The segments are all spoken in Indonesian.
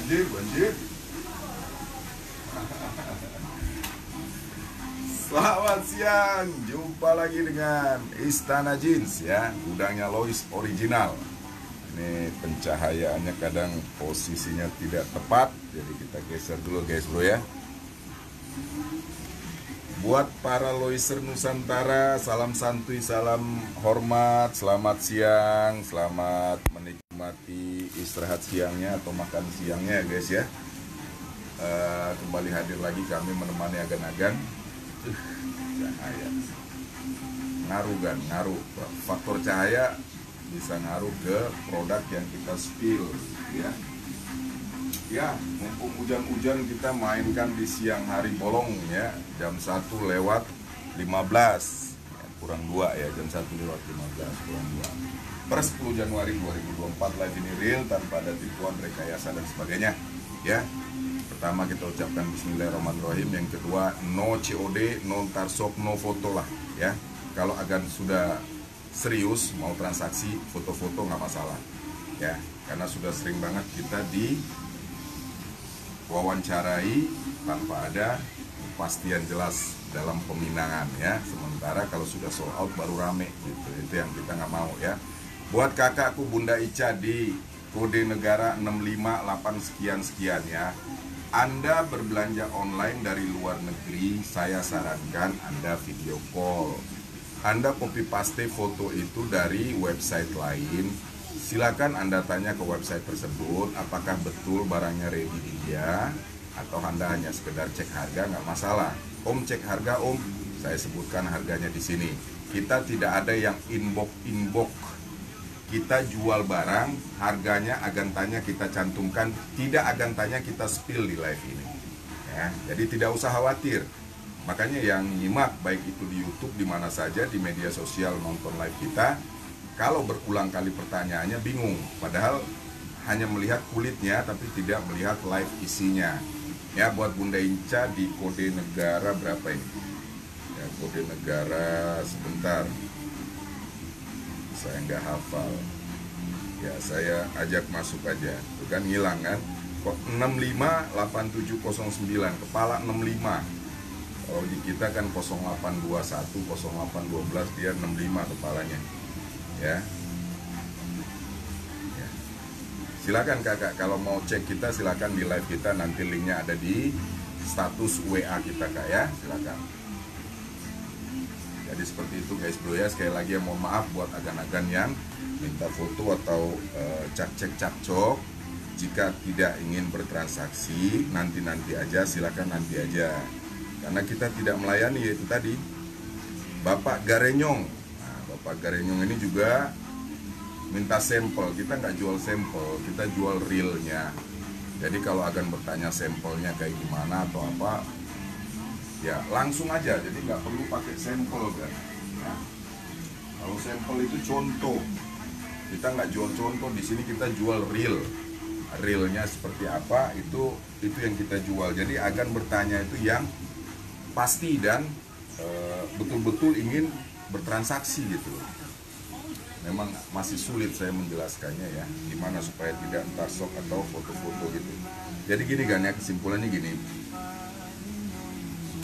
banjir. Selamat siang, jumpa lagi dengan Istana Jeans ya, gudangnya Lois original. Ini pencahayaannya kadang posisinya tidak tepat, jadi kita geser dulu guys bro ya. Buat para Loiser Nusantara, salam santuy, salam hormat, selamat siang, selamat menikmati istirahat siangnya atau makan siangnya ya guys ya. Kembali hadir lagi kami menemani agan-agan. Cahaya ngaruh faktor cahaya bisa ngaruh ke produk yang kita spill ya. Mumpung hujan-hujan kita mainkan di siang hari bolong ya, jam 1 lewat 15 ya, kurang 2 ya, jam 1 lewat 15 kurang 2 per 10 Januari 2024. Live ini real tanpa ada tipuan, rekayasa dan sebagainya ya. Pertama kita ucapkan bismillahirrahmanirrahim. Yang kedua no COD, no tarsop, no foto lah ya. Kalau agan sudah serius mau transaksi foto-foto nggak masalah ya, karena sudah sering banget kita diwawancarai tanpa ada kepastian jelas dalam peminangan ya. Sementara kalau sudah sold out baru rame gitu, itu yang kita nggak mau ya. Buat kakakku Bunda Ica di kode negara 658 sekian ya, Anda berbelanja online dari luar negeri, saya sarankan Anda video call. Anda copy paste foto itu dari website lain, silakan Anda tanya ke website tersebut apakah betul barangnya ready dia, atau Anda hanya sekedar cek harga, nggak masalah. Om cek harga om, saya sebutkan harganya di sini. Kita tidak ada yang inbox. Kita jual barang, harganya agan tanya kita cantumkan, tidak agan tanya kita spill di live ini ya. Jadi tidak usah khawatir. Makanya yang nyimak baik itu di YouTube, di mana saja, di media sosial nonton live kita, kalau berulang kali pertanyaannya bingung, padahal hanya melihat kulitnya tapi tidak melihat live isinya ya. Buat Bunda Inca di kode negara berapa ini ya, kode negara sebentar, saya nggak hafal ya, saya ajak masuk aja, itu kan hilang kan, kok 658709 kepala 65. Kalau di kita kan 0821 0812, dia 65 kepalanya ya. Silakan kakak kalau mau cek kita, silakan di live kita, nanti linknya ada di status WA kita kak ya, silakan. Jadi seperti itu guys bro ya. Sekali lagi mohon maaf buat agan-agan yang minta foto atau cek cakcok. Jika tidak ingin bertransaksi, nanti aja, silakan nanti aja, karena kita tidak melayani yaitu tadi Bapak Garenyong. Nah, Bapak Garenyong ini juga minta sampel. Kita nggak jual sampel, kita jual realnya. Jadi kalau agan bertanya sampelnya kayak gimana atau apa ya, langsung aja, jadi nggak perlu pakai sampel kan ya. Kalau sampel itu contoh, kita nggak jual contoh di sini, kita jual realnya seperti apa, itu yang kita jual. Jadi agan bertanya itu yang pasti dan betul-betul ingin bertransaksi gitu. Memang masih sulit saya menjelaskannya ya, gimana supaya tidak entar sok atau foto-foto gitu. Jadi gini kan ya, kesimpulannya gini,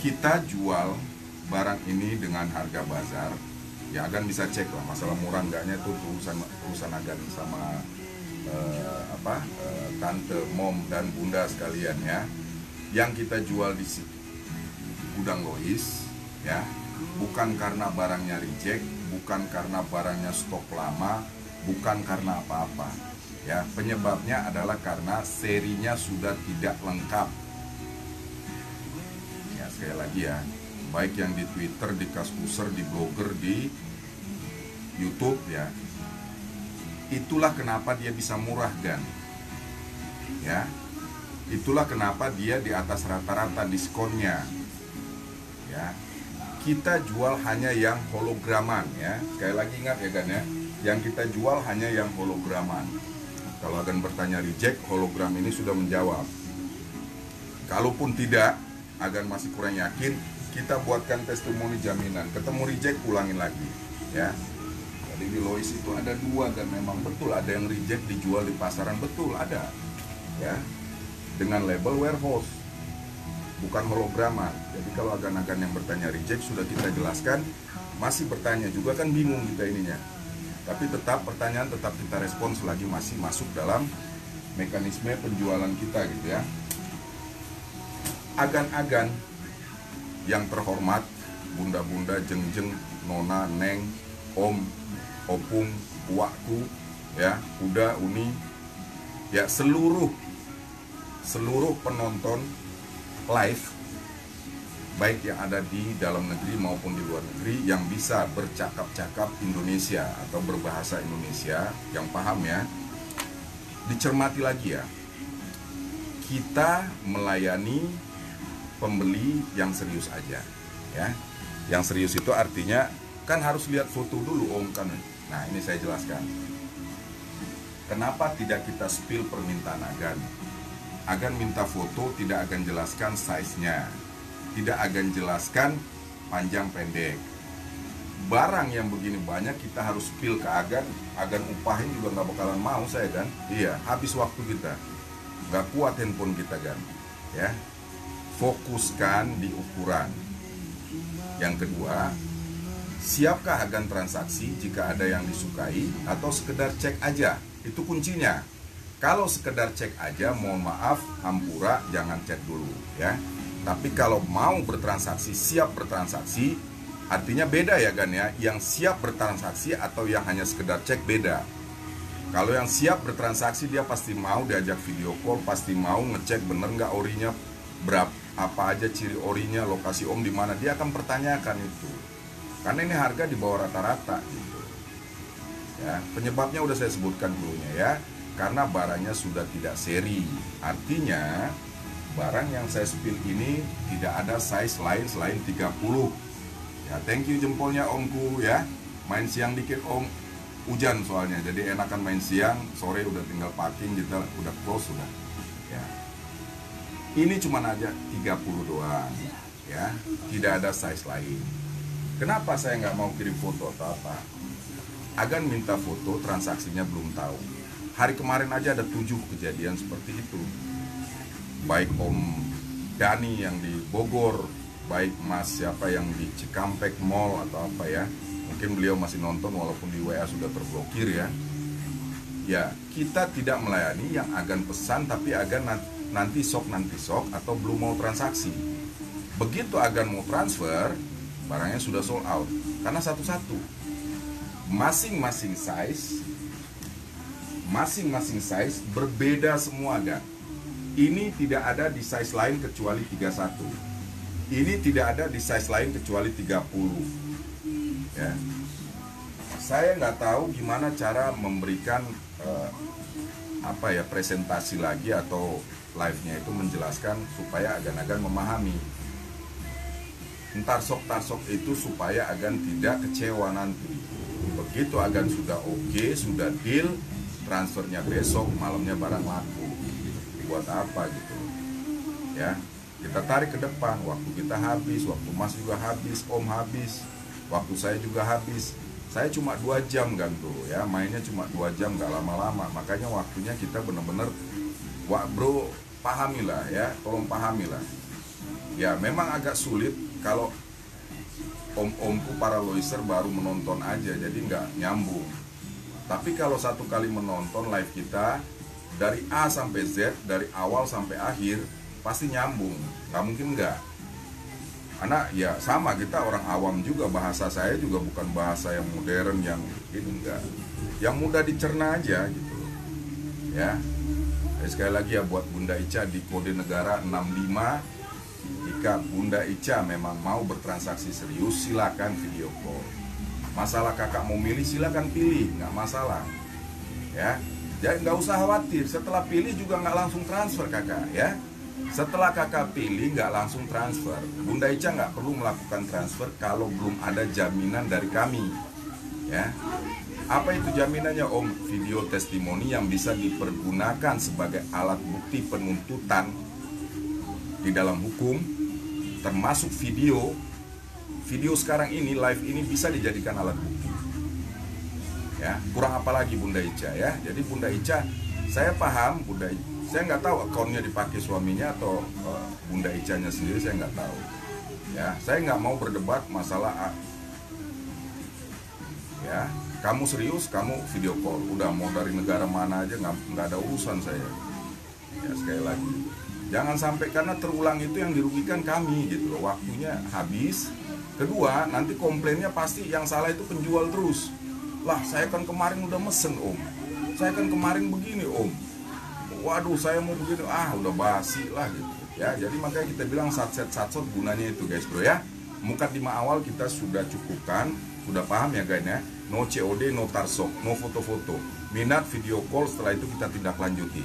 kita jual barang ini dengan harga bazar ya, agan bisa cek lah masalah murah enggaknya, itu urusan agan sama tante, mom dan bunda sekalian ya. Yang kita jual di gudang Lois ya, bukan karena barangnya reject, bukan karena barangnya stok lama, bukan karena apa-apa ya. Penyebabnya adalah karena serinya sudah tidak lengkap ya. Sekali lagi ya, baik yang di Twitter, di Kaskuser, di blogger, di YouTube ya, itulah kenapa dia bisa murah kan ya. Itulah kenapa dia di atas rata-rata diskonnya ya. Kita jual hanya yang holograman ya. Sekali lagi ingat ya kan ya, yang kita jual hanya yang holograman. Kalau akan bertanya reject, hologram ini sudah menjawab. Kalaupun tidak, agan masih kurang yakin, kita buatkan testimoni jaminan. Ketemu reject, ulangin lagi ya. Jadi di Lois itu ada dua, dan memang betul ada yang reject dijual di pasaran, betul ada ya. dengan label warehouse, bukan holograma. Jadi kalau agan-agan yang bertanya reject sudah kita jelaskan, masih bertanya juga kan bingung kita ininya. Tapi tetap pertanyaan tetap kita respon selagi masih masuk dalam mekanisme penjualan kita gitu ya. Agan-agan yang terhormat, bunda-bunda, jeng-jeng, nona, neng, om, opung, uakku, ya, uda, uni, ya seluruh penonton live, baik yang ada di dalam negeri maupun di luar negeri yang bisa bercakap-cakap Indonesia atau berbahasa Indonesia, yang paham ya, dicermati lagi ya. Kita melayani pembeli yang serius aja ya. Yang serius itu artinya kan harus lihat foto dulu om kan. Nah ini saya jelaskan. Kenapa tidak kita spill permintaan agan? Agan minta foto tidak akan jelaskan size-nya, tidak akan jelaskan panjang pendek. Barang yang begini banyak kita harus spill ke agan upahin juga nggak bakalan mau saya kan. Iya, habis waktu kita, nggak kuat handphone kita kan. Ya, fokuskan di ukuran. Yang kedua, siapkah agan transaksi jika ada yang disukai atau sekedar cek aja? Itu kuncinya. Kalau sekedar cek aja, mohon maaf, hampura, jangan cek dulu ya. Tapi kalau mau bertransaksi, siap bertransaksi, artinya beda ya Gan ya. Yang siap bertransaksi atau yang hanya sekedar cek beda. Kalau yang siap bertransaksi dia pasti mau diajak video call, pasti mau ngecek bener nggak orinya, berapa, apa aja ciri orinya, lokasi om di mana, dia akan pertanyakan itu. Karena ini harga di bawah rata-rata gitu. Ya, penyebabnya udah saya sebutkan dulunya ya. Karena barangnya sudah tidak seri. Artinya barang yang saya spill ini tidak ada size lain selain 30. Ya, thank you jempolnya omku ya. Main siang dikit om. Hujan soalnya, jadi enakan main siang, sore udah tinggal parking, kita udah close sudah. Ya. Ini cuma aja 30 doang ya. Tidak ada size lain. Kenapa saya nggak mau kirim foto atau apa? Agan minta foto, transaksinya belum tahu. Hari kemarin aja ada 7 kejadian seperti itu. Baik Om Dani yang di Bogor, baik Mas siapa yang di Cikampek Mall atau apa ya. Mungkin beliau masih nonton walaupun di WA sudah terblokir ya. Ya, kita tidak melayani yang agan pesan tapi agan nanti sok atau belum mau transaksi. Begitu agan mau transfer, barangnya sudah sold out. Karena satu-satu. Masing-masing size berbeda semua Gan. Ini tidak ada di size lain kecuali 31. Ini tidak ada di size lain kecuali 30. Ya. Saya nggak tahu gimana cara memberikan presentasi lagi atau live-nya itu menjelaskan supaya agan-agan memahami. Tarsok itu supaya agan tidak kecewa nanti. Begitu agan sudah oke, sudah deal, transfernya besok, malamnya barang laku. Buat apa gitu ya. Kita tarik ke depan, waktu kita habis, waktu Mas juga habis, Om habis, waktu saya juga habis. Saya cuma 2 jam kan tuh ya, mainnya cuma 2 jam, gak lama-lama. Makanya waktunya kita bener-bener, wah bro, pahamilah ya, tolong pahamilah. Ya memang agak sulit kalau om-omku para loiser baru menonton aja, jadi nggak nyambung. Tapi kalau satu kali menonton live kita dari A sampai Z, dari awal sampai akhir, pasti nyambung, nggak mungkin nggak. Karena ya sama, kita orang awam juga, bahasa saya juga bukan bahasa yang modern yang ini, enggak, yang mudah dicerna aja gitu ya. Jadi sekali lagi ya buat Bunda Ica di kode negara 65, jika Bunda Ica memang mau bertransaksi serius, silakan video call. Masalah kakak mau milih, silakan pilih, nggak masalah ya. Jadi nggak usah khawatir, setelah pilih juga nggak langsung transfer kakak ya. Setelah kakak pilih nggak langsung transfer. Bunda Ica nggak perlu melakukan transfer kalau belum ada jaminan dari kami ya. Apa itu jaminannya om? Video testimoni yang bisa dipergunakan sebagai alat bukti penuntutan di dalam hukum, termasuk video sekarang ini, live ini bisa dijadikan alat bukti ya. Kurang apa lagi Bunda Ica ya. Jadi Bunda Ica Saya paham Bunda, saya nggak tahu akunnya dipakai suaminya atau Bunda Icanya sendiri, saya nggak tahu. Ya, saya nggak mau berdebat masalah ya. Kamu serius, kamu video call, udah mau dari negara mana aja nggak ada urusan saya. Ya sekali lagi, jangan sampai karena terulang itu yang dirugikan kami gitu loh, waktunya habis. Kedua, nanti komplainnya pasti yang salah itu penjual terus. Lah, saya kan kemarin udah mesen om, saya kan kemarin begini om, waduh saya mau begini, udah basi lah gitu ya. Jadi makanya kita bilang satset gunanya itu guys bro ya. Mukadimah awal kita sudah cukupkan, sudah paham ya guys ya. No COD, no tarsok, no foto-foto. Minat video call, setelah itu kita tindak lanjuti.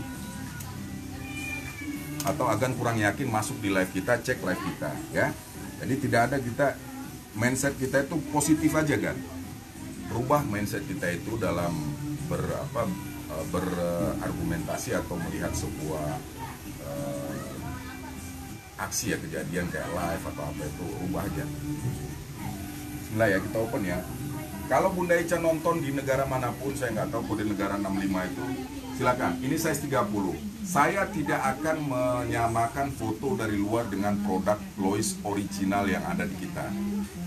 Atau agan kurang yakin, masuk di live kita, cek live kita ya. Jadi tidak ada kita, mindset kita itu positif aja kan. Rubah mindset kita itu dalam berargumentasi atau melihat sebuah aksi ya, kejadian kayak live atau apa itu, rubah aja. Bismillah ya, kita open ya. Kalau Bunda Ica nonton di negara manapun, saya nggak tahu kode negara 65 itu, silakan. Ini size 30. Saya tidak akan menyamakan foto dari luar dengan produk Lois original yang ada di kita.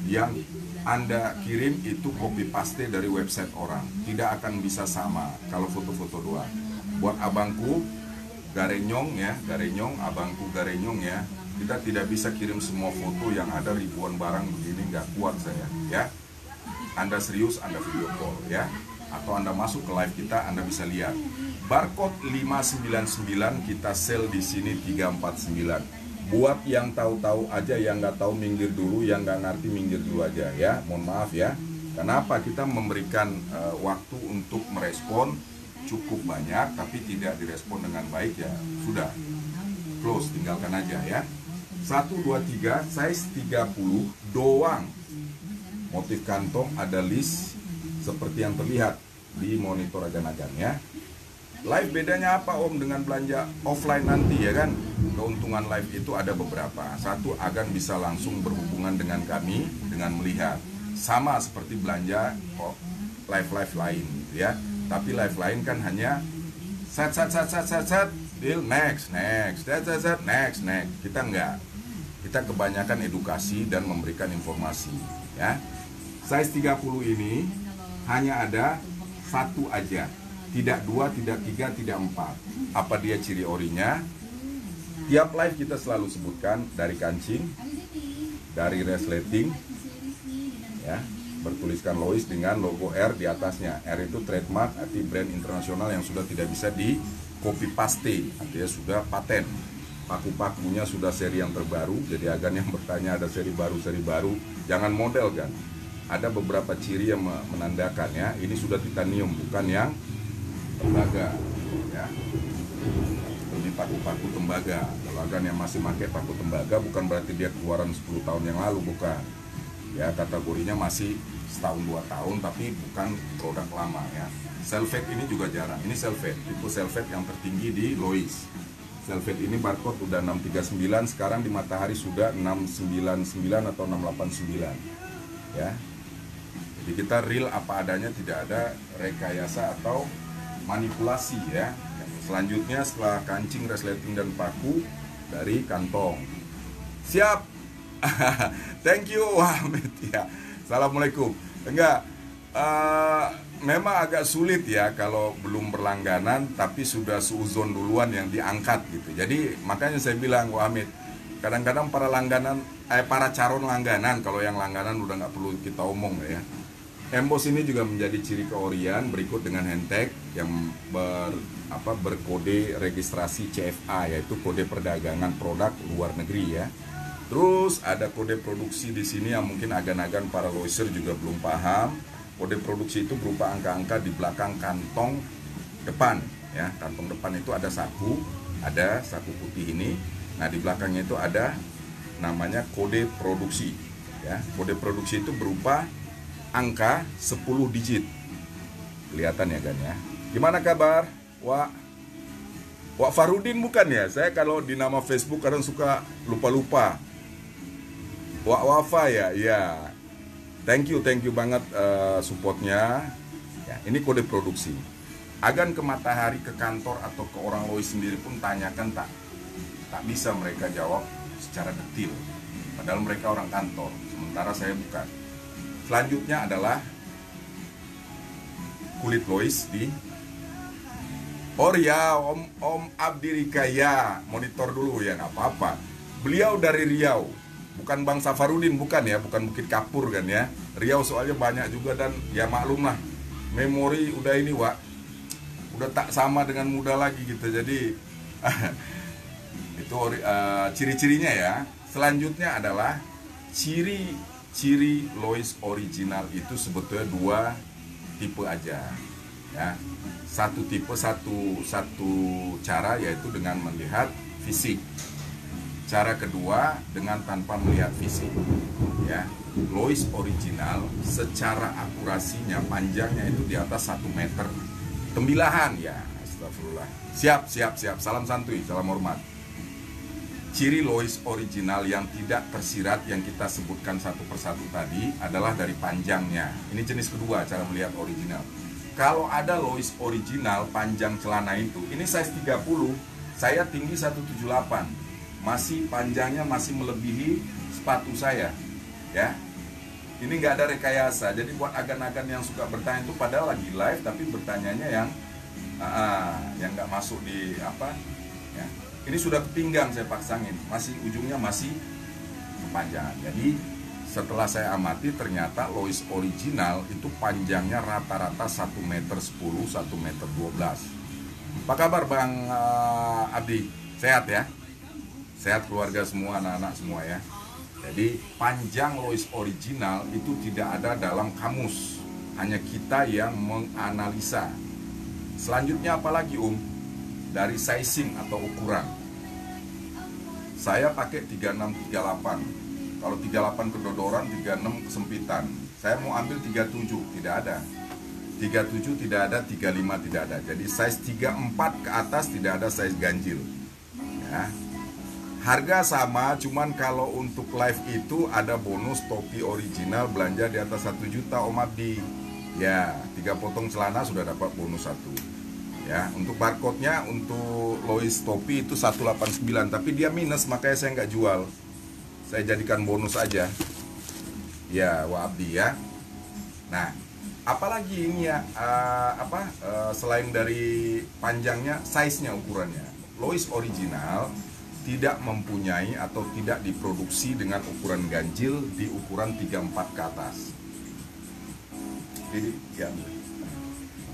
Yang Anda kirim itu copy paste dari website orang, tidak akan bisa sama kalau foto-foto doang. Buat abangku Garenyong ya, abangku Garenyong ya, kita tidak bisa kirim semua foto yang ada ribuan barang begini, nggak kuat saya ya. Anda serius, Anda video call ya, atau Anda masuk ke live kita, Anda bisa lihat barcode 599 kita sell di sini 349. Buat yang tahu-tahu aja, yang nggak tahu minggir dulu, yang nggak ngerti minggir dulu aja ya. Mohon maaf ya. Kenapa kita memberikan waktu untuk merespon cukup banyak, tapi tidak direspon dengan baik ya sudah close, tinggalkan aja ya. 1, 2, 3, size 30 doang. Motif kantong ada list seperti yang terlihat di monitor agan-agan ya. Live bedanya apa om dengan belanja offline nanti ya kan? Keuntungan live itu ada beberapa. Satu, agan bisa langsung berhubungan dengan kami dengan melihat. Sama seperti belanja live lain ya. Tapi live lain kan hanya set deal next. Kita enggak. Kita kebanyakan edukasi dan memberikan informasi ya. Size 30 ini hanya ada satu aja. Tidak 2, tidak 3, tidak 4. Apa dia ciri orinya? Tiap live kita selalu sebutkan dari kancing, dari resleting, ya, bertuliskan Lois dengan logo R di atasnya. R itu trademark, arti brand internasional yang sudah tidak bisa di copy paste, artinya sudah paten. Paku-pakunya sudah seri yang terbaru. Jadi agan yang bertanya ada seri baru, jangan model kan. Ada beberapa ciri yang menandakan ya, ini sudah titanium, bukan yang tembaga ya. Ini paku-paku tembaga. Kalau agan yang masih pakai paku tembaga bukan berarti dia keluaran 10 tahun yang lalu, bukan ya, kategorinya masih setahun 2 tahun tapi bukan produk lama ya. Selvet ini juga jarang, ini selvet, itu selvet yang tertinggi di Lois. Selvet ini barcode udah 639, sekarang di Matahari sudah 699 atau 689 ya. Jadi kita real apa adanya, tidak ada rekayasa atau manipulasi ya. Selanjutnya setelah kancing, resleting dan paku dari kantong. Siap. Thank you Wahid ya. Assalamualaikum. Enggak, memang agak sulit ya kalau belum berlangganan tapi sudah suuzon duluan yang diangkat gitu. Jadi makanya saya bilang Wahid, kadang-kadang para calon langganan, kalau yang langganan udah nggak perlu kita omong ya. Emboss ini juga menjadi ciri keorian berikut dengan handtag yang berkode registrasi CFA, yaitu kode perdagangan produk luar negeri ya. Terus ada kode produksi di sini yang mungkin agan-agan para loiser juga belum paham. Kode produksi itu berupa angka-angka di belakang kantong depan ya. Kantong depan itu ada saku putih ini. Nah, di belakangnya itu ada namanya kode produksi ya. Kode produksi itu berupa angka 10 digit. Kelihatan ya kan ya. Gimana kabar? Wak Farudin bukan ya? Saya kalau di nama Facebook kadang suka lupa-lupa. Wak Wafa ya? Ya. Thank you banget supportnya. Ya, ini kode produksi. Agan ke Matahari, ke kantor atau ke orang Lois sendiri pun tanyakan, tak bisa mereka jawab secara detil. Padahal mereka orang kantor, sementara saya bukan. Selanjutnya adalah kulit Lois di ya, Om Abdi Rikaya, monitor dulu ya, nggak apa-apa. Beliau dari Riau, bukan Bang Safarudin, bukan ya, bukan Bukit Kapur kan ya. Riau soalnya banyak juga, dan ya maklum lah, memori udah ini Wak, udah tak sama dengan muda lagi gitu. Jadi itu ciri-cirinya ya. Selanjutnya adalah ciri Lois original itu sebetulnya 2 tipe aja ya. Satu tipe, satu cara, yaitu dengan melihat fisik. Cara kedua dengan tanpa melihat fisik ya. Lois original secara akurasinya panjangnya itu di atas 1 meter. Tembilahan ya, astagfirullah. Siap. Salam santuy, salam hormat. Ciri Lois original yang tidak tersirat yang kita sebutkan satu persatu tadi adalah dari panjangnya. Ini jenis kedua cara melihat original. Kalau ada Lois original panjang celana itu, ini size 30, saya tinggi 178. Masih panjangnya masih melebihi sepatu saya. Ya. Ini nggak ada rekayasa. Jadi buat agan-agan yang suka bertanya itu padahal lagi live tapi bertanyanya yang nggak masuk di apa ya. Ini sudah ke pinggang saya paksangin, masih ujungnya masih kepanjangan. Jadi setelah saya amati ternyata Lois original itu panjangnya rata-rata 1 meter 10, 1 meter 12. Apa kabar Bang Abdi? Sehat ya? Sehat keluarga semua, anak-anak semua ya. Jadi panjang Lois original itu tidak ada dalam kamus, hanya kita yang menganalisa. Selanjutnya apalagi dari sizing atau ukuran. Saya pakai 36-38. Kalau 38 kedodoran, 36 kesempitan. Saya mau ambil 37, tidak ada. 37 tidak ada, 35 tidak ada. Jadi size 34 ke atas tidak ada size ganjil. Ya. Harga sama, cuman kalau untuk live itu ada bonus topi original belanja di atas 1 juta Om Abdi. Ya, 3 potong celana sudah dapat bonus 1. Ya, untuk barcode-nya untuk Lois topi itu 189, tapi dia minus makanya saya nggak jual. Saya jadikan bonus aja. Ya, Wak Abdi ya. Nah, apalagi ini ya selain dari panjangnya, size-nya, ukurannya. Lois original tidak mempunyai atau tidak diproduksi dengan ukuran ganjil di ukuran 34 ke atas. Jadi ya,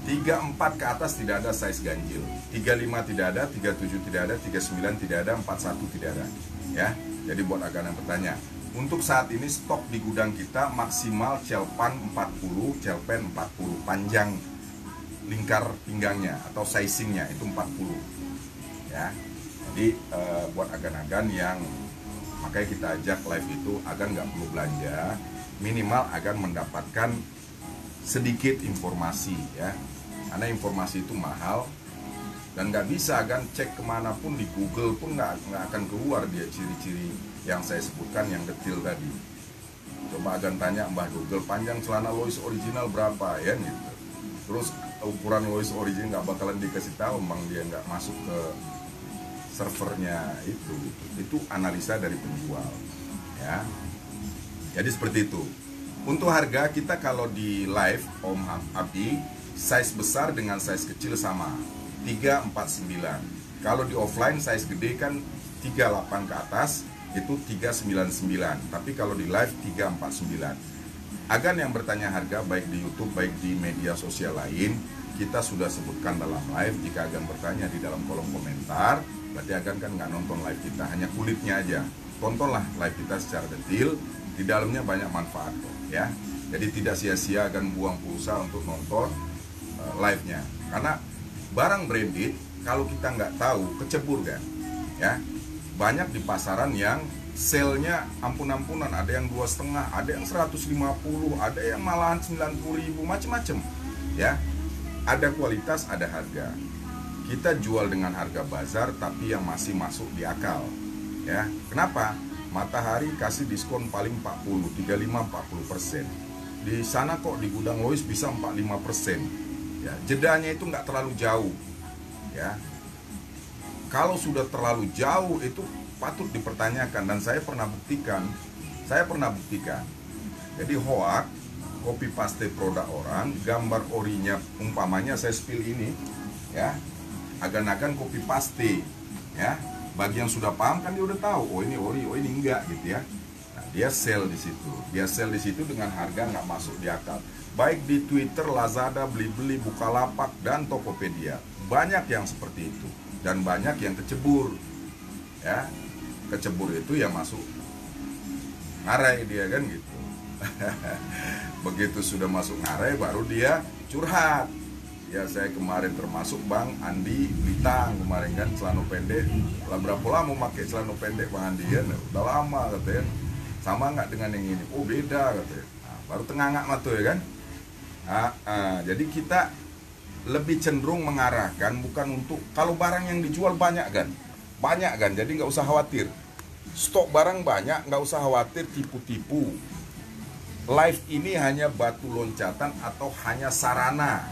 34 ke atas tidak ada size ganjil, 35 tidak ada, 37 tidak ada, 39 tidak ada, 41 tidak ada. Ya, jadi buat agan yang bertanya, untuk saat ini stok di gudang kita maksimal celpan 40, celpen 40, panjang lingkar pinggangnya atau sizingnya itu 40. Ya. Jadi buat agan-agan yang makanya kita ajak live itu, agan nggak perlu belanja, minimal agan mendapatkan sedikit informasi ya, karena informasi itu mahal dan nggak bisa agan cek kemanapun di Google pun nggak akan keluar dia ciri-ciri yang saya sebutkan yang detail tadi. Coba agan tanya Mbah Google, panjang celana Lois original berapa ya gitu. Terus ukuran Lois original nggak bakalan dikasih tahu, emang dia nggak masuk ke servernya itu analisa dari penjual ya. Jadi seperti itu. Untuk harga kita kalau di live Om Abdi, size besar dengan size kecil sama 349. Kalau di offline size gede kan 38 ke atas itu 399, tapi kalau di live 349. Agan yang bertanya harga baik di YouTube baik di media sosial lain kita sudah sebutkan dalam live. Jika agan bertanya di dalam kolom komentar, berarti agan kan nggak nonton live kita, hanya kulitnya aja. Tontonlah live kita secara detail, di dalamnya banyak manfaat kok ya. Jadi tidak sia-sia agan buang pulsa untuk nonton live-nya, karena barang branded kalau kita nggak tahu kecebur kan ya. Banyak di pasaran yang sale-nya ampun-ampunan, ada yang 2,5, ada yang 150, ada yang malahan 90.000, macem-macem ya. Ada kualitas, ada harga. Kita jual dengan harga bazar tapi yang masih masuk di akal ya. Kenapa? Matahari kasih diskon paling 40, 35-40%. Di sana kok di gudang Lois bisa 45% ya. Jedanya itu nggak terlalu jauh, ya. Kalau sudah terlalu jauh itu patut dipertanyakan, dan saya pernah buktikan. Jadi hoax, copy paste produk orang, gambar orinya umpamanya saya spill ini, ya, agan-agan copy paste, ya. Bagi yang sudah paham kan dia udah tahu, oh ini ori, oh ini enggak gitu ya. Nah, dia sell di situ dengan harga nggak masuk di akal. Baik di Twitter, Lazada, Blibli, Bukalapak, dan Tokopedia. Banyak yang seperti itu. Dan banyak yang kecebur. Ya, kecebur itu ya masuk ngarai dia kan gitu. Begitu sudah masuk ngarai baru dia curhat. Ya, saya kemarin termasuk Bang Andi Blitang kemarin kan, celana pendek. Lah berapa lama pakai celana pendek Bang Andi kan? Udah lama katanya. Sama nggak dengan yang ini? Oh beda katanya. Nah, baru tengah-ngak matu ya kan? Jadi kita lebih cenderung mengarahkan bukan untuk, kalau barang yang dijual banyak kan, jadi nggak usah khawatir, stok barang banyak, nggak usah khawatir tipu-tipu. Live ini hanya batu loncatan atau hanya sarana,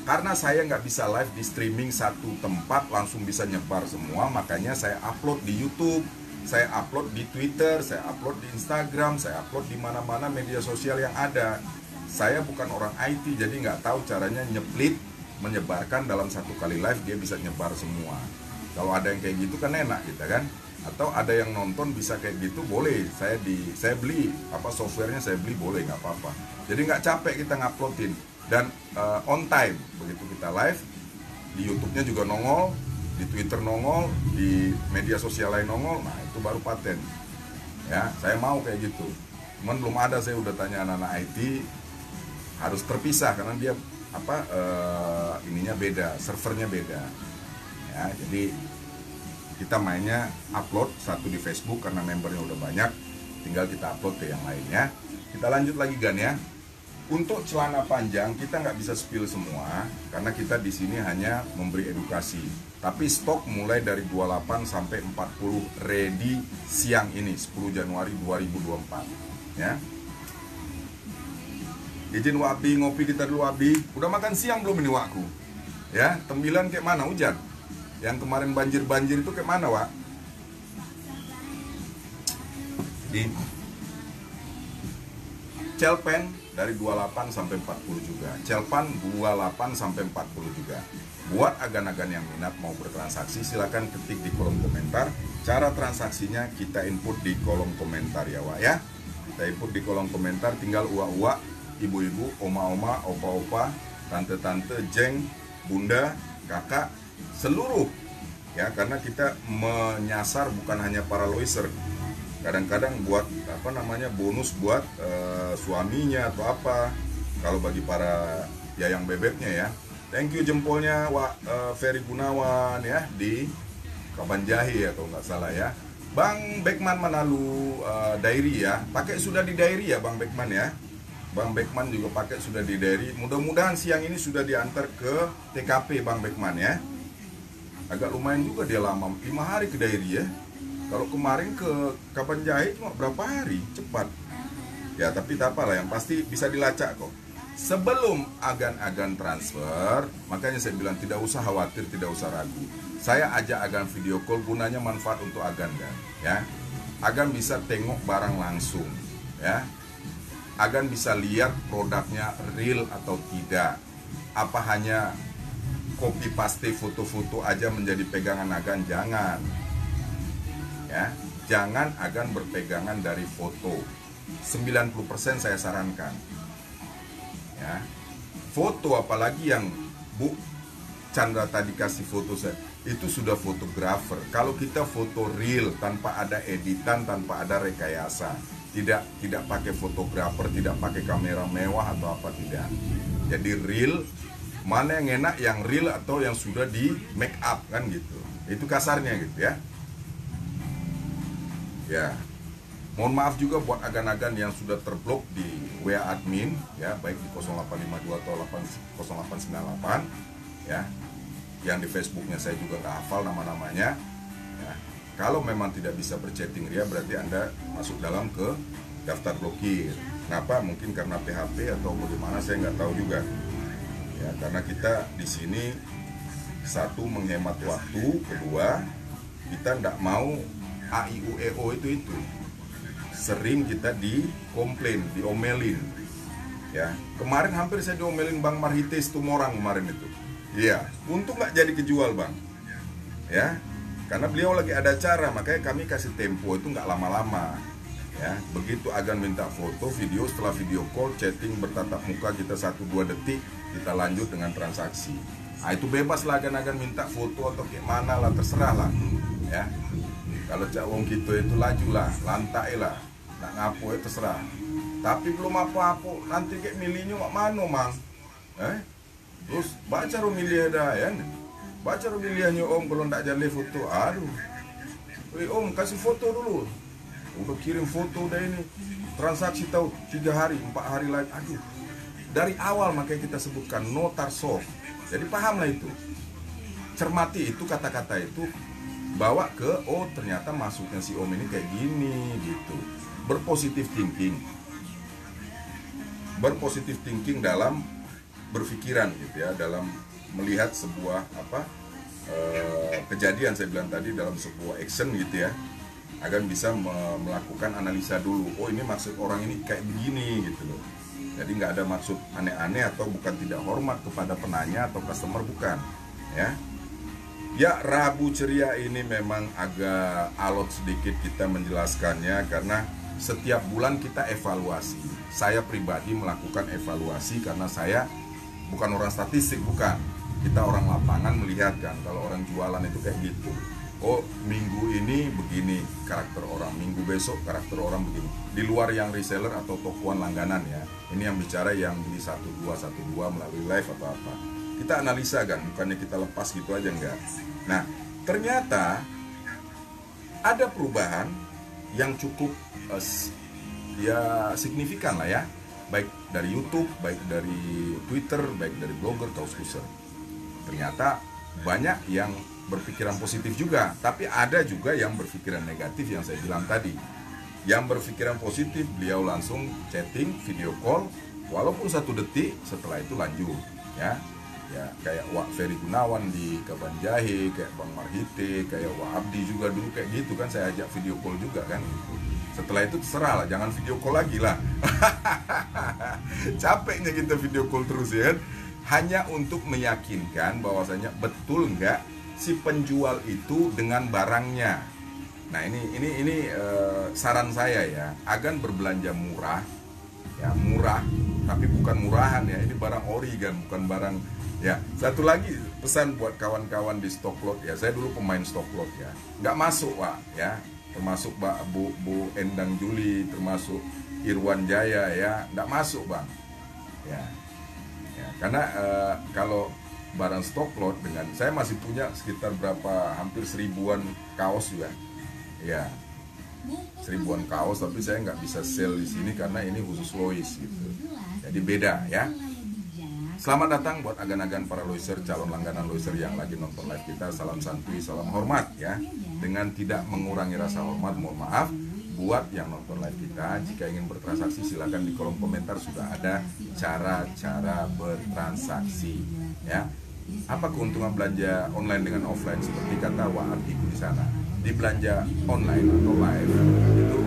karena saya nggak bisa live di streaming satu tempat langsung bisa nyebar semua, makanya saya upload di YouTube, saya upload di Twitter, saya upload di Instagram, saya upload di mana-mana media sosial yang ada. Saya bukan orang IT, jadi nggak tahu caranya nyeplit, menyebarkan dalam satu kali live dia bisa nyebar semua. Kalau ada yang kayak gitu kan enak gitu kan. Atau ada yang nonton bisa kayak gitu, boleh. Saya beli softwarenya, saya beli, boleh, nggak apa-apa. Jadi nggak capek kita nguploadin, dan on time. Begitu kita live di YouTube-nya juga nongol, di Twitter nongol, di media sosial lain nongol. Nah itu baru paten. Ya, saya mau kayak gitu. Cuman belum ada, saya udah tanya anak-anak IT, harus terpisah karena dia ininya beda, servernya beda. Ya, jadi kita mainnya upload satu di Facebook karena membernya udah banyak, tinggal kita upload ke yang lainnya. Kita lanjut lagi Gan ya. Untuk celana panjang kita nggak bisa spill semua karena kita di sini hanya memberi edukasi. Tapi stok mulai dari 28 sampai 40 ready siang ini 10 Januari 2024 ya. Izin Wabi ngopi kita dulu Wabi. Udah makan siang belum ini Wakku? Ya, tembilan kayak mana hujan? Yang kemarin banjir-banjir itu kayak mana Wak? Di Celpen dari 28 sampai 40 juga. Celpan 28 sampai 40 juga. Buat agan-agan yang minat mau bertransaksi silakan ketik di kolom komentar. Cara transaksinya kita input di kolom komentar ya Wak ya. Kita input di kolom komentar, tinggal uak-uak, ibu-ibu, oma-oma, opa-opa, tante-tante, jeng, bunda, kakak, seluruh ya, karena kita menyasar bukan hanya para loiser. Kadang-kadang buat bonus buat suaminya atau apa. Kalau bagi para yayang bebeknya ya. Thank you jempolnya Wak Ferry Gunawan ya di Kabanjahi ya kalau nggak salah ya. Bang Beckman Manalu Diary ya. Pakai sudah di diary ya Bang Beckman ya. Bang Beckman juga pakai sudah di diary. Mudah-mudahan siang ini sudah diantar ke TKP Bang Beckman ya. Agak lumayan juga dia lama, 5 hari ke diary ya. Kalau kemarin ke Kabanjahi cuma berapa hari, cepat. Ya tapi tak apalah, yang pasti bisa dilacak kok. Sebelum agan-agan transfer, makanya saya bilang tidak usah khawatir, tidak usah ragu. Saya ajak agan video call, gunanya manfaat untuk agan kan, ya. Agan bisa tengok barang langsung, ya. Agan bisa lihat produknya real atau tidak. Apa hanya copy paste foto-foto aja menjadi pegangan agan? Jangan. Ya, jangan agan berpegangan dari foto. 90% saya sarankan. Ya. Foto apalagi yang Bu Chandra tadi kasih foto saya, itu sudah fotografer. Kalau kita foto real tanpa ada editan, tanpa ada rekayasa, tidak pakai fotografer, tidak pakai kamera mewah atau apa, tidak. Jadi real, mana yang enak, yang real atau yang sudah di make up kan gitu. Itu kasarnya gitu ya. Ya. Mohon maaf juga buat agan-agan yang sudah terblok di WA admin ya, baik di 0852 atau 0898 ya. Yang di Facebooknya saya juga nggak hafal nama-namanya ya. Kalau memang tidak bisa berchatting ria, berarti Anda masuk dalam ke daftar blokir. Kenapa? Mungkin karena PHP atau bagaimana, saya nggak tahu juga ya, karena kita di sini satu menghemat waktu, kedua kita tidak mau AIUEO itu sering kita dikomplain, diomelin ya. Kemarin hampir saya diomelin Bang Marhites Tumorang kemarin itu. Iya, untung nggak jadi kejual Bang ya, karena beliau lagi ada acara, makanya kami kasih tempo itu nggak lama-lama ya. Begitu Agan minta foto, video, setelah video call, chatting, bertatap muka kita 1-2 detik, kita lanjut dengan transaksi. Nah, itu bebas lah Agan minta foto atau kayak mana lah, terserah lah ya. Kalau cak wong gitu itu laju lah, lantai lah, nak ngapo itu terserah. Tapi belum apa-apa, nanti kayak milihnya mak mano mang, terus baca milih ada ya, baca milihnya om kalau ndak jadi foto, aduh, om kasih foto dulu, udah kirim foto udah ini, transaksi tahu 3 hari, 4 hari lagi, aduh, dari awal makanya kita sebutkan notar soft, jadi pahamlah itu, cermati itu kata-kata itu, bawa ke, oh ternyata maksudnya si om ini kayak gini gitu, berpositif thinking dalam berpikiran gitu ya, dalam melihat sebuah kejadian saya bilang tadi dalam sebuah action gitu ya, agar bisa melakukan analisa dulu, oh ini maksud orang ini kayak begini gitu loh. Jadi nggak ada maksud aneh-aneh atau bukan tidak hormat kepada penanya atau customer, bukan ya. Ya, Rabu Ceria ini memang agak alot sedikit kita menjelaskannya karena setiap bulan kita evaluasi. Saya pribadi melakukan evaluasi karena saya bukan orang statistik, bukan. Kita orang lapangan melihat kan, kalau orang jualan itu kayak gitu. Oh, minggu ini begini karakter orang, minggu besok karakter orang begini. Di luar yang reseller atau tokoan langganan ya. Ini yang bicara yang beli 1212 melalui live atau apa. Kita analisa kan, bukannya kita lepas gitu aja, enggak. Nah, ternyata ada perubahan yang cukup ya signifikan lah ya, baik dari YouTube, baik dari Twitter, baik dari blogger, kaos user. Ternyata banyak yang berpikiran positif juga, tapi ada juga yang berpikiran negatif yang saya bilang tadi. Yang berpikiran positif, beliau langsung chatting, video call, walaupun 1 detik, setelah itu lanjut ya. Ya, kayak Wak Ferry Gunawan di Kaban Jahe, kayak Bang Marhite, kayak Wak Abdi juga dulu kayak gitu kan, saya ajak video call juga kan. Setelah itu terserah lah, jangan video call lagi lah. Capeknya kita video call terus ya kan. Hanya untuk meyakinkan bahwasanya betul nggak si penjual itu dengan barangnya. Nah ini saran saya ya, agar berbelanja murah, ya murah, tapi bukan murahan ya. Ini barang ori kan, bukan barang. Ya, satu lagi pesan buat kawan-kawan di stock lot ya. Saya dulu pemain stock lot ya. Nggak masuk Pak ya. Termasuk Bu Endang Juli, termasuk Irwan Jaya ya. Nggak masuk Bang. Ya. Karena kalau barang stock lot dengan saya masih punya sekitar berapa, hampir 1000-an kaos juga. Ya. 1000-an kaos, tapi saya nggak bisa sell di sini karena ini khusus Lois gitu. Jadi beda ya. Selamat datang buat agan-agan para loiser, calon langganan loiser yang lagi nonton live kita. Salam santuy, salam hormat ya. Dengan tidak mengurangi rasa hormat, mohon maaf buat yang nonton live kita. Jika ingin bertransaksi silakan di kolom komentar sudah ada cara-cara bertransaksi ya. Apa keuntungan belanja online dengan offline? Seperti kata Wak Abdiku di sana. Di belanja online atau live itu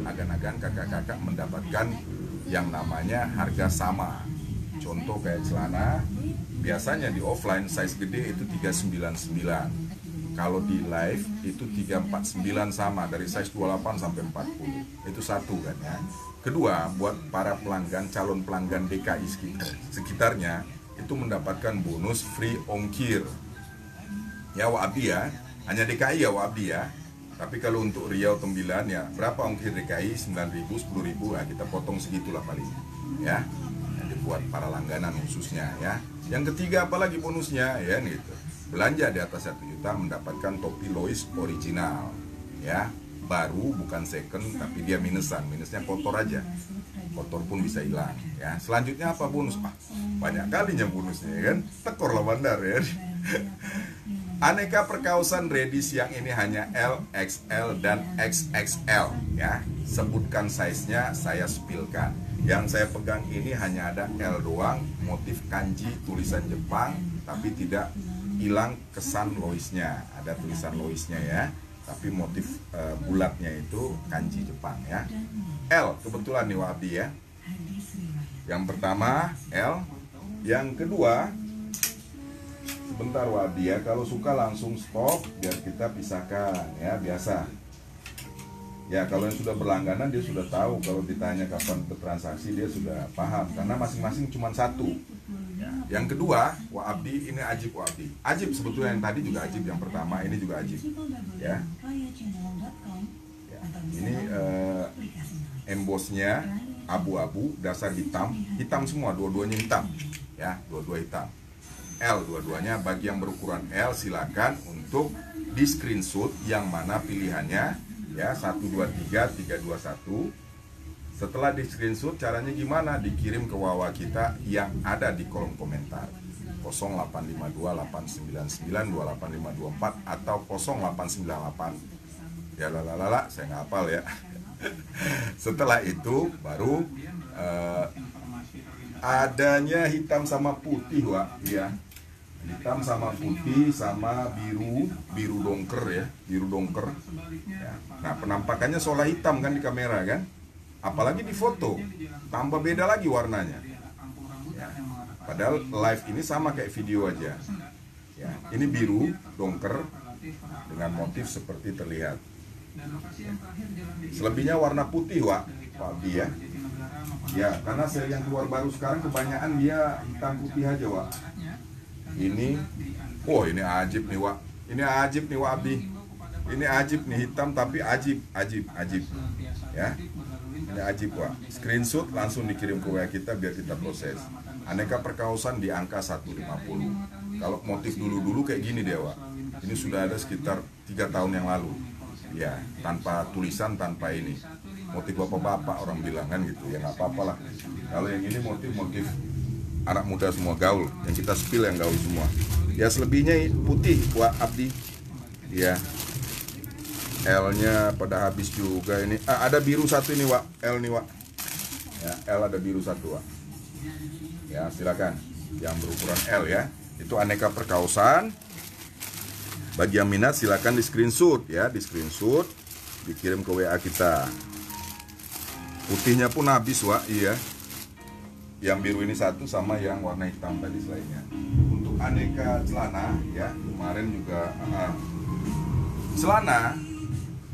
agan-agan kakak-kakak mendapatkan yang namanya harga sama. Contoh kayak celana, biasanya di offline size gede itu 399. Kalau di live itu 349 sama, dari size 28 sampai 40. Itu satu kan ya. Kedua, buat para pelanggan, calon pelanggan DKI sekitarnya itu mendapatkan bonus free ongkir. Ya Wak Abdi ya, hanya DKI ya Wak Abdi ya. Tapi kalau untuk Riau Tembilan ya, berapa ongkir DKI? 9.000, 10.000, nah kita potong segitulah paling ya. Buat para langganan khususnya ya. Yang ketiga apalagi bonusnya ya gitu. Belanja di atas 1 juta mendapatkan topi Lois original ya. Baru, bukan second, tapi dia minusan. Minusnya kotor aja. Kotor pun bisa hilang ya. Selanjutnya apa bonus? Banyak kalinya bonusnya ya kan. Tekor lah bandar ya. Aneka perkaosan ready siang ini hanya L, XL dan XXL ya. Sebutkan size-nya, saya spillkan. Yang saya pegang ini hanya ada L doang, motif kanji tulisan Jepang, tapi tidak hilang kesan Loisnya. Ada tulisan Loisnya ya, tapi motif bulatnya itu kanji Jepang ya. L kebetulan nih Wak Abdi ya. Yang pertama L, yang kedua sebentar Wak Abdi ya, kalau suka langsung stop biar kita pisahkan ya, biasa. Ya kalau yang sudah berlangganan dia sudah tahu, kalau ditanya kapan bertransaksi dia sudah paham, karena masing-masing cuma satu. Ya. Yang kedua, Wak Abdi ini ajib Wak Abdi. Ajib sebetulnya yang tadi juga ajib, yang pertama ini juga ajib. Ya. Ya. Ini embossnya abu-abu, dasar hitam, hitam semua, dua-duanya hitam. Ya, dua-dua hitam. L dua-duanya. Bagi yang berukuran L silakan untuk di screenshot yang mana pilihannya. Ya, 1, 2, 3, 3, 2, 1. Setelah di screenshot caranya gimana? Dikirim ke wawa kita yang ada di kolom komentar 0852 899 28524 atau 0898. Ya lalala, saya nggak hafal ya. Setelah itu baru adanya hitam sama putih Wak ya. Hitam sama putih sama biru dongker ya, biru dongker ya. Nah penampakannya seolah hitam kan di kamera kan, apalagi di foto tambah beda lagi warnanya ya. Padahal live ini sama kayak video aja ya. Ini biru dongker dengan motif seperti terlihat ya. Selebihnya warna putih Wak Abdi ya. Ya karena seri yang keluar baru sekarang kebanyakan dia hitam putih aja Wak. Ini, oh ini ajib nih Wak. Ini ajib nih Wak Abdi. Ini ajib nih, hitam tapi ajib ya. Ini ajib Wak. Screenshot langsung dikirim ke WA kita biar kita proses. Aneka perkaosan di angka 150. Kalau motif dulu kayak gini deh Wak. Ini sudah ada sekitar 3 tahun yang lalu. Ya, tanpa tulisan, tanpa ini. Motif bapak-bapak orang bilang kan gitu. Ya nggak apa-apa lah. Kalau yang ini motif anak muda semua gaul, yang kita spill yang gaul semua. Ya selebihnya putih Wak Abdi. Ya. L-nya pada habis juga ini. Ada biru satu ini Wak, L nih Wak. Ya, L ada biru satu Wak. Ya, silakan. Yang berukuran L ya. Itu aneka perkaosan. Bagi yang minat silakan di screenshot ya, di screenshot, dikirim ke WA kita. Putihnya pun habis Wak, iya. Yang biru ini satu sama yang warna hitam tadi selainnya. Untuk aneka celana ya, kemarin juga celana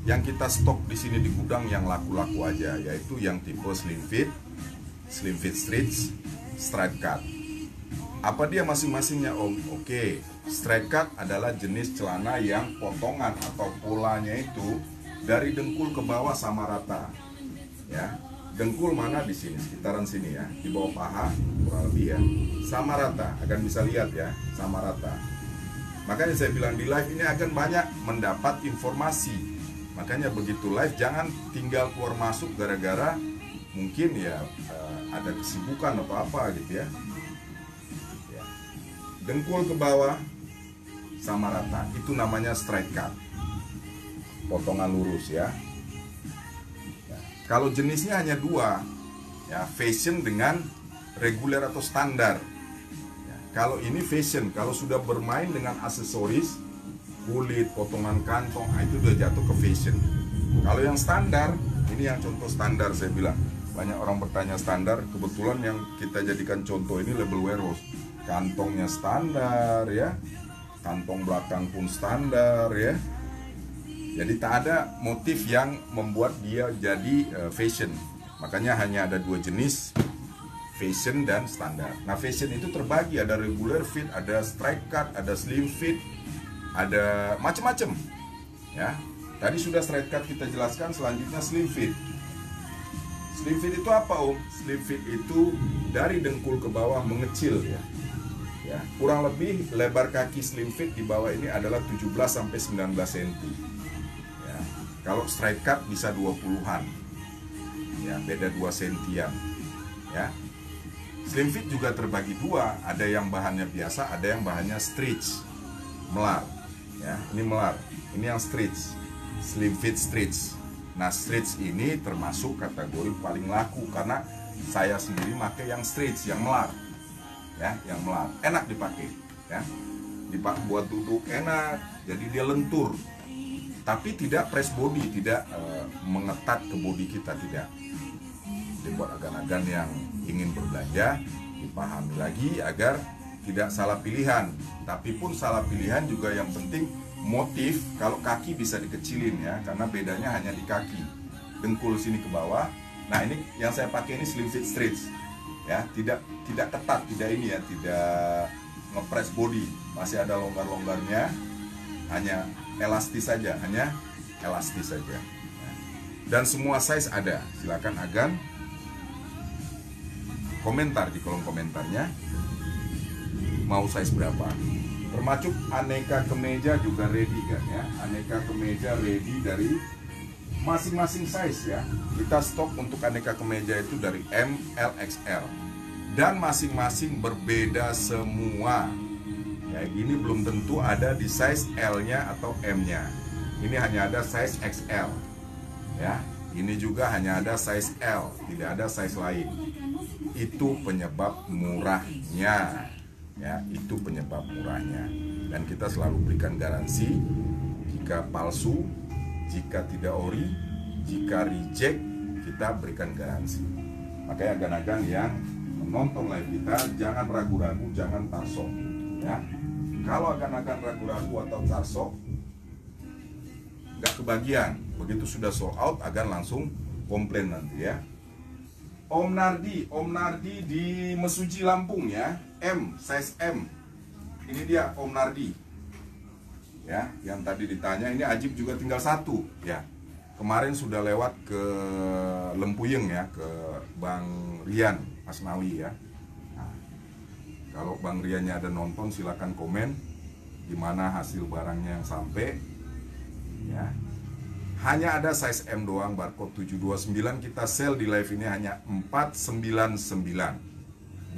yang kita stok di sini di gudang yang laku-laku aja, yaitu yang tipe slim fit stretch, straight cut. Apa dia masing-masingnya Om? Oke, straight cut adalah jenis celana yang potongan atau polanya itu dari dengkul ke bawah sama rata. Ya. Dengkul mana di sini, sekitaran sini ya, di bawah paha kurang lebih ya, sama rata, akan bisa lihat ya, sama rata. Makanya saya bilang di live ini akan banyak mendapat informasi. Makanya begitu live jangan tinggal keluar masuk gara-gara mungkin ya ada kesibukan atau apa gitu ya. Dengkul ke bawah sama rata, itu namanya straight cut, potongan lurus ya. Kalau jenisnya hanya dua, ya fashion dengan reguler atau standar. Ya, kalau ini fashion, kalau sudah bermain dengan aksesoris, kulit, potongan kantong, itu udah jatuh ke fashion. Kalau yang standar, ini yang contoh standar saya bilang. Banyak orang bertanya standar, kebetulan yang kita jadikan contoh ini label warehouse. Kantongnya standar ya, kantong belakang pun standar ya. Jadi tak ada motif yang membuat dia jadi fashion. Makanya hanya ada dua jenis, fashion dan standar. Nah fashion itu terbagi, ada regular fit, ada straight cut, ada slim fit, ada macam-macam. Ya, tadi sudah straight cut kita jelaskan, selanjutnya slim fit. Slim fit itu apa Om? Slim fit itu dari dengkul ke bawah mengecil ya. Ya, kurang lebih lebar kaki slim fit di bawah ini adalah 17-19 cm. Kalau straight cut bisa 20-an. Ya, beda 2 sentian. Ya. Slim fit juga terbagi dua, ada yang bahannya biasa, ada yang bahannya stretch. Melar. Ya, ini melar. Ini yang stretch. Slim fit stretch. Nah, stretch ini termasuk kategori paling laku karena saya sendiri pakai yang stretch, yang melar, ya, yang melar, enak dipakai, ya, buat duduk enak, jadi dia lentur, tapi tidak press body, tidak mengetat ke body kita, tidak. Jadi buat agan-agan yang ingin berbelanja, dipahami lagi agar tidak salah pilihan. Tapi pun salah pilihan juga yang penting motif. Kalau kaki bisa dikecilin ya, karena bedanya hanya di kaki, dengkul sini ke bawah. Nah ini yang saya pakai ini slim fit stretch, ya, tidak ketat, tidak ini ya, tidak ngepress body, masih ada longgar-longgarnya, hanya elastis saja, Dan semua size ada. Silakan agan komentar di kolom komentarnya mau size berapa. Termasuk aneka kemeja juga ready kan ya. Aneka kemeja ready dari masing-masing size ya. Kita stok untuk aneka kemeja itu dari M, L, XL. Dan masing-masing berbeda semua. Kayak gini belum tentu ada di size L-nya atau M-nya. Ini hanya ada size XL. Ya, ini juga hanya ada size L, tidak ada size lain. Itu penyebab murahnya. Ya, itu penyebab murahnya. Dan kita selalu berikan garansi jika palsu, jika tidak ori, jika reject, kita berikan garansi. Makanya agan-agan yang menonton live kita jangan ragu-ragu, jangan tarsok, ya. Kalau agan-agan ragu-ragu atau tarsok, nggak kebagian. Begitu sudah sold out, agan langsung komplain nanti ya. Om Nardi di Mesuji Lampung ya, M, size M. Ini dia Om Nardi. Ya, yang tadi ditanya, ini Ajib juga tinggal satu ya. Kemarin sudah lewat ke Lempuyeng ya, ke Bang Rian Asnawi ya. Nah, kalau Bang Riannya ada nonton silakan komen gimana hasil barangnya yang sampai ya. Hanya ada size M doang, barcode 729, kita sell di live ini hanya 499.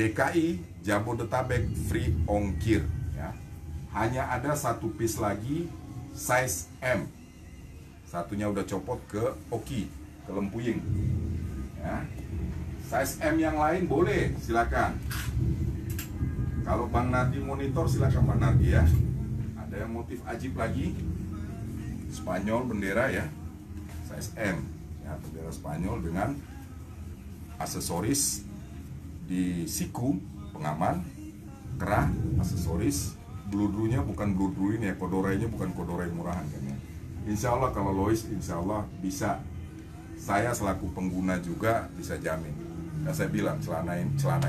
DKI Jabodetabek free ongkir ya. Hanya ada satu piece lagi size M. Satunya udah copot ke Oki, ke Lempuyeng ya. Size M yang lain boleh, silakan. Kalau Bang Nardi monitor silakan Bang Nardi ya. Ada yang motif Ajib lagi, Spanyol bendera ya, size M ya, bendera Spanyol dengan aksesoris di siku pengaman, kerah, aksesoris, bludrunya bukan bludru ini ya, kodorainya bukan kodorai murahan kan ya. Insya Allah kalau Lois insya Allah bisa, saya selaku pengguna juga bisa jamin. Ya saya bilang celana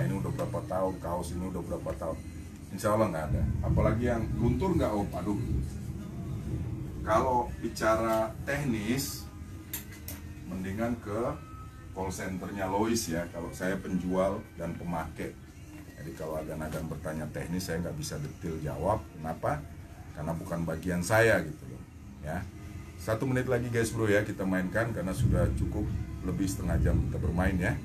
ini udah berapa tahun, kaos ini udah berapa tahun, insya Allah nggak ada. Apalagi yang luntur nggak Om, aduh. Kalau bicara teknis, mendingan ke call centernya Lois ya. Kalau saya penjual dan pemakai, jadi kalau agan-agan bertanya teknis saya nggak bisa detail jawab. Kenapa? Karena bukan bagian saya gitu loh. Ya, 1 menit lagi guys bro ya, kita mainkan karena sudah cukup lebih setengah jam kita bermain ya.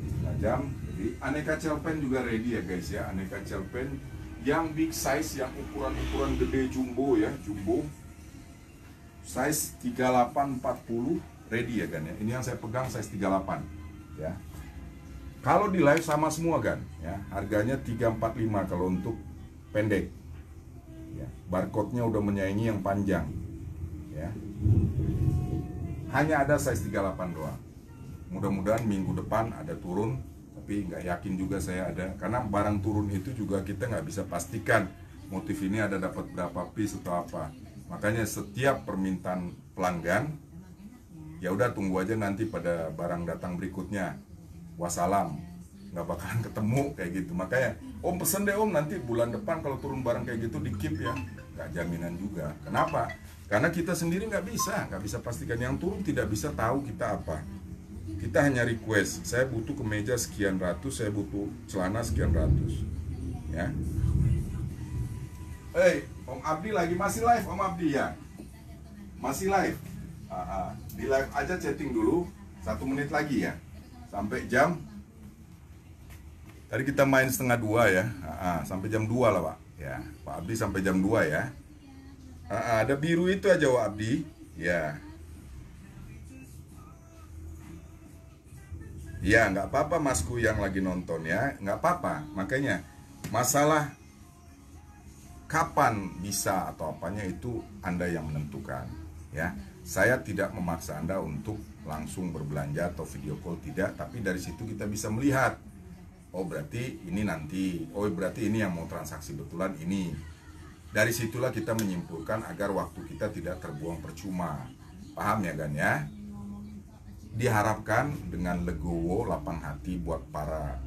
Setengah jam. Jadi aneka celpen juga ready ya guys ya. Aneka celpen yang big size, yang ukuran gede jumbo ya, jumbo. Size 3840 ready ya kan ya. Ini yang saya pegang size 38 ya. Kalau di live sama semua kan ya. Harganya 345 kalau untuk pendek. Ya, barcode-nya udah menyaingi yang panjang. Ya. Hanya ada size 38 doang. Mudah-mudahan minggu depan ada turun, tapi nggak yakin juga saya ada, karena barang turun itu juga kita nggak bisa pastikan motif ini ada dapat berapa piece atau apa. Makanya setiap permintaan pelanggan, ya udah tunggu aja nanti pada barang datang berikutnya. Wassalam, nggak bakalan ketemu kayak gitu. Makanya Om pesen deh Om, nanti bulan depan kalau turun barang kayak gitu di keep ya. Nggak jaminan juga. Kenapa? Karena kita sendiri nggak bisa pastikan. Yang turun tidak bisa tahu kita apa. Kita hanya request, saya butuh kemeja sekian ratus, saya butuh celana sekian ratus. Ya. Om Abdi lagi masih live Om Abdi ya? Masih live? Di live aja chatting dulu 1 menit lagi ya, sampai jam, tadi kita main setengah 2 ya, sampai jam 2 lah Pak ya. Pak Abdi sampai jam 2 ya. Ada biru itu aja Pak Abdi ya. Ya nggak apa-apa masku yang lagi nonton ya, nggak apa-apa. Makanya masalah kapan bisa atau apanya itu Anda yang menentukan ya. Saya tidak memaksa Anda untuk langsung berbelanja atau video call, tidak, tapi dari situ kita bisa melihat, oh berarti ini nanti, oh berarti ini yang mau transaksi betulan ini. Dari situlah kita menyimpulkan agar waktu kita tidak terbuang percuma. Paham ya Gan ya? Diharapkan dengan legowo, lapang hati buat para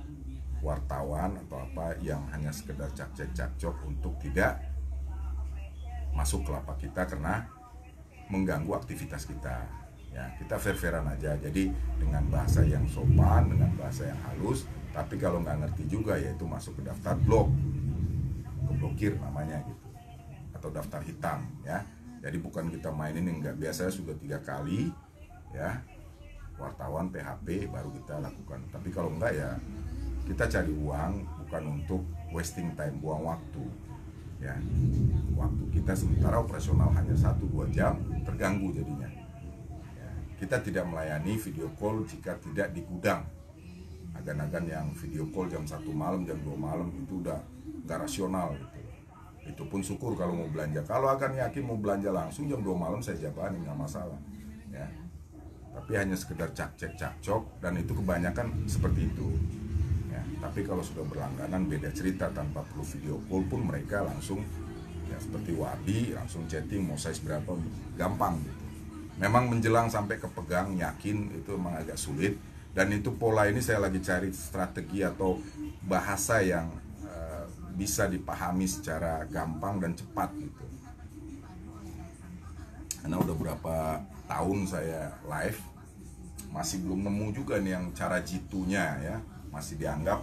wartawan atau apa yang hanya sekedar cak-cak-cak-cok untuk tidak masuk ke lapak kita karena mengganggu aktivitas kita. Ya, kita fair-fairan aja. Jadi dengan bahasa yang sopan, dengan bahasa yang halus, tapi kalau nggak ngerti juga ya itu masuk ke daftar blok, keblokir namanya gitu, atau daftar hitam ya. Jadi bukan kita main ini, enggak, biasanya sudah 3 kali ya wartawan PHP baru kita lakukan. Tapi kalau enggak ya kita cari uang, bukan untuk wasting time, buang waktu ya. Waktu kita sementara operasional hanya 1-2 jam, terganggu jadinya ya. Kita tidak melayani video call jika tidak di gudang. Agan-agan yang video call jam 1 malam, jam 2 malam itu udah nggak rasional gitu. Itu pun syukur kalau mau belanja. Kalau akan yakin mau belanja langsung jam 2 malam saya jabanin, nggak masalah ya. Tapi hanya sekedar cak-cek-cak-cok, dan itu kebanyakan seperti itu ya. Tapi kalau sudah berlangganan beda cerita, tanpa perlu video call pun mereka langsung ya, seperti Wabi langsung chatting mau size berapa, gampang gitu. Memang menjelang sampai kepegang yakin itu memang agak sulit, dan itu pola ini saya lagi cari strategi atau bahasa yang bisa dipahami secara gampang dan cepat gitu. Karena udah berapa tahun saya live, masih belum nemu juga nih yang cara jitunya ya. Masih dianggap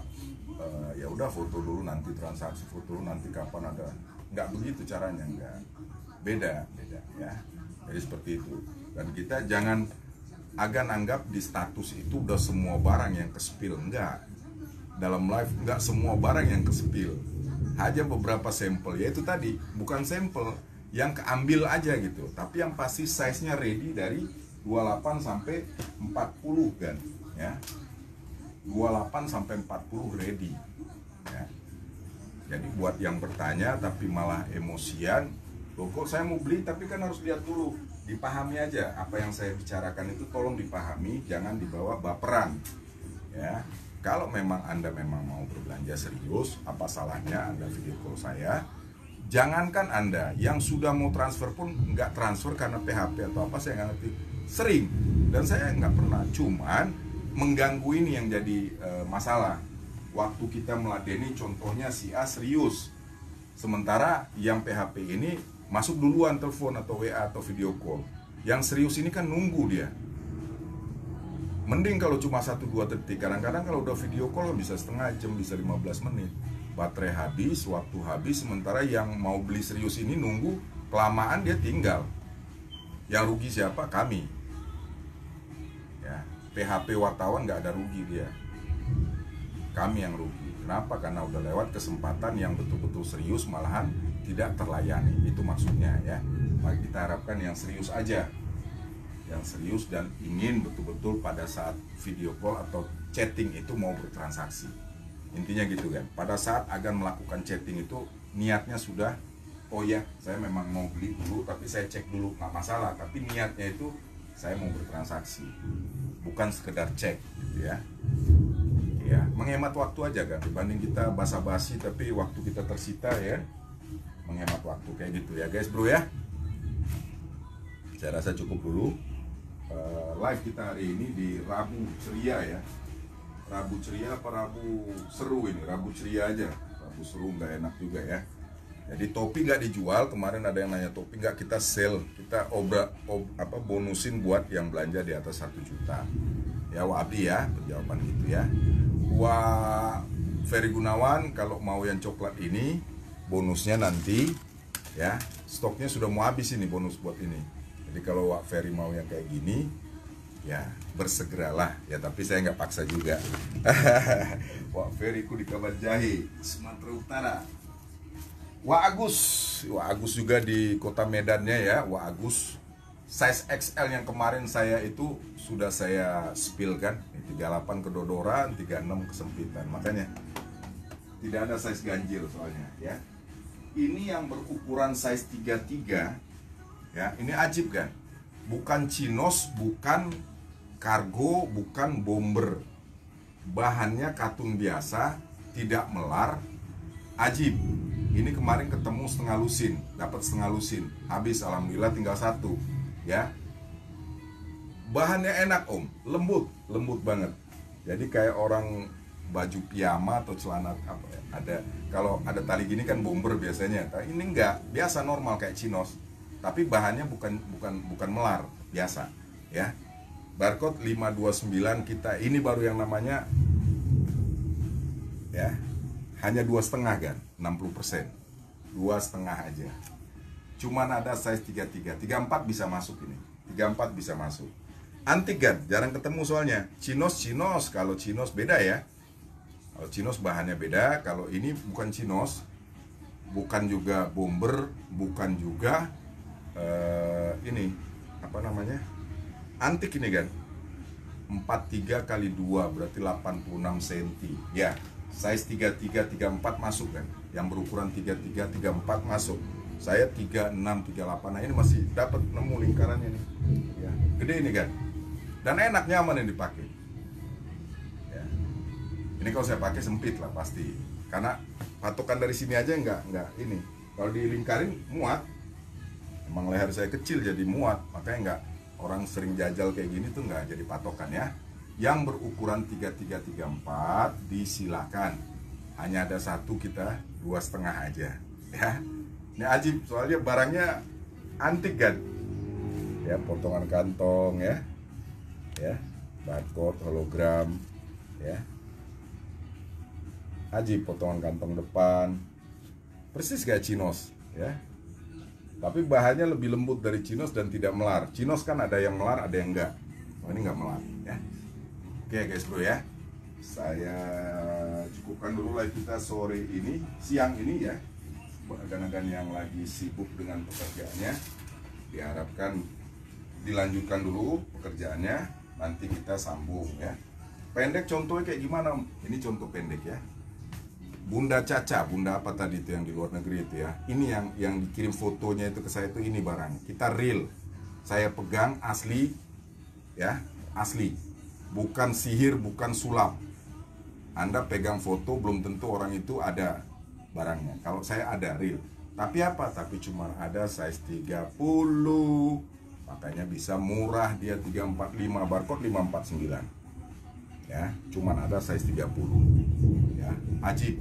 ya udah foto dulu nanti transaksi, foto dulu nanti kapan ada. Nggak begitu caranya, nggak. Beda ya. Jadi seperti itu. Dan kita jangan agan anggap di status itu udah semua barang yang ke-spill. Enggak. Dalam live enggak semua barang yang ke-spill. Hanya beberapa sampel, yaitu tadi bukan sampel yang keambil aja gitu, tapi yang pasti size-nya ready dari 28 sampai 40 kan ya. 28 sampai 40 ready ya. Jadi buat yang bertanya tapi malah emosian, loh kok saya mau beli, tapi kan harus lihat dulu, dipahami aja apa yang saya bicarakan itu, tolong dipahami, jangan dibawa baperan ya. Kalau memang Anda memang mau berbelanja serius, apa salahnya Anda video call saya? Jangankan Anda, yang sudah mau transfer pun nggak transfer karena PHP atau apa, saya nggak ngerti. Sering, dan saya nggak pernah, cuman mengganggu ini yang jadi masalah. Waktu kita meladeni contohnya si A serius, sementara yang PHP ini masuk duluan telepon atau WA atau video call. Yang serius ini kan nunggu dia. Mending kalau cuma 1-2 detik, kadang-kadang kalau udah video call bisa setengah jam, bisa 15 menit. Baterai habis, waktu habis, sementara yang mau beli serius ini nunggu, kelamaan dia tinggal. Yang rugi siapa? Kami. Ya, PHP wartawan nggak ada rugi dia. Kami yang rugi. Kenapa? Karena udah lewat kesempatan yang betul-betul serius, malahan tidak terlayani. Itu maksudnya ya. Maka kita harapkan yang serius aja, yang serius dan ingin betul-betul pada saat video call atau chatting itu mau bertransaksi. Intinya gitu kan. Pada saat akan melakukan chatting itu niatnya sudah, oh ya saya memang mau beli dulu, tapi saya cek dulu, nggak masalah. Tapi niatnya itu saya mau bertransaksi, bukan sekedar cek gitu ya. Ya, menghemat waktu aja kan, dibanding kita basa-basi tapi waktu kita tersita ya. Menghemat waktu kayak gitu ya guys bro ya. Saya rasa cukup dulu live kita hari ini di Rabu Ceria ya. Rabu Ceria apa Rabu Seru ini? Rabu Ceria aja. Rabu Seru nggak enak juga ya. Jadi topi nggak dijual, kemarin ada yang nanya topi nggak, kita sell, kita bonusin buat yang belanja di atas 1 juta. Ya Wabi ya, jawaban gitu ya. Wah Ferry Gunawan, kalau mau yang coklat ini bonusnya nanti ya, stoknya sudah mau habis ini bonus buat ini. Jadi kalau Wak Ferry mau yang kayak gini, ya bersegeralah ya, tapi saya nggak paksa juga. Wak Ferry ku di Kabar Jahe, Sumatera Utara. Wak Agus juga di kota Medannya ya, Wak Agus size XL yang kemarin saya itu sudah saya spill kan, 38 kedodoran, 36 kesempitan. Makanya tidak ada size ganjil soalnya ya. Ini yang berukuran size 33 ya, ini ajib kan. Bukan chinos, bukan kargo, bukan bomber. Bahannya katun biasa, tidak melar, ajib. Ini kemarin ketemu setengah lusin, dapat setengah lusin, habis alhamdulillah tinggal satu. Ya, bahannya enak om, lembut banget. Jadi kayak orang baju piyama atau celana apa ya, ada kalau ada tali gini kan bomber biasanya. Tapi ini enggak, biasa normal kayak chinos. Tapi bahannya bukan melar, biasa. Ya, barcode 529 kita ini baru yang namanya ya hanya 2,5 kan, 60%, 2,5 aja. Cuman ada size 33, 34 bisa masuk ini, 34 bisa masuk. Antik kan, jarang ketemu soalnya. Chinos, kalau chinos beda ya. Kalau chinos bahannya beda, kalau ini bukan chinos, bukan juga bomber, bukan juga ini apa namanya? Antik ini kan. 43 kali 2 berarti 86 cm. Ya, size 33, 34 masuk kan. Yang berukuran 33, 34 masuk. Saya 36, 38. Nah ini masih dapat nemu lingkarannya nih. Ya, gede ini kan. Dan enak, nyaman yang dipakai. Ya. Ini kalau saya pakai sempit lah pasti. Karena patokan dari sini aja enggak ini. Kalau dilingkarin muat. Emang leher saya kecil jadi muat, makanya enggak. Orang sering jajal kayak gini tuh enggak jadi patokan ya. Yang berukuran 33, 34 disilakan. Hanya ada satu, kita 2,5 aja. Ya. Ini ajib, soalnya barangnya antik kan. Ya, potongan kantong ya. Ya, barcode, hologram ya. Ajib, potongan kantong depan. Persis kayak chinos ya. Tapi bahannya lebih lembut dari chinos dan tidak melar. Chinos kan ada yang melar, ada yang enggak. Oh, ini enggak melar ya. Oke guys bro ya. Saya cukupkan dulu live kita sore ini, siang ini ya. Agan-agan yang lagi sibuk dengan pekerjaannya, diharapkan dilanjutkan dulu pekerjaannya, nanti kita sambung ya. Pendek contohnya kayak gimana? Ini contoh pendek ya. Bunda Caca, bunda apa tadi itu yang di luar negeri itu ya. Ini yang dikirim fotonya itu ke saya itu, ini barang. Kita real. Saya pegang asli ya, asli. Bukan sihir, bukan sulap. Anda pegang foto belum tentu orang itu ada barangnya. Kalau saya ada real. Tapi apa? Tapi cuma ada size 30. Makanya bisa murah dia 345, barcode 549. Ya, cuman ada size 30. Ya, ajib.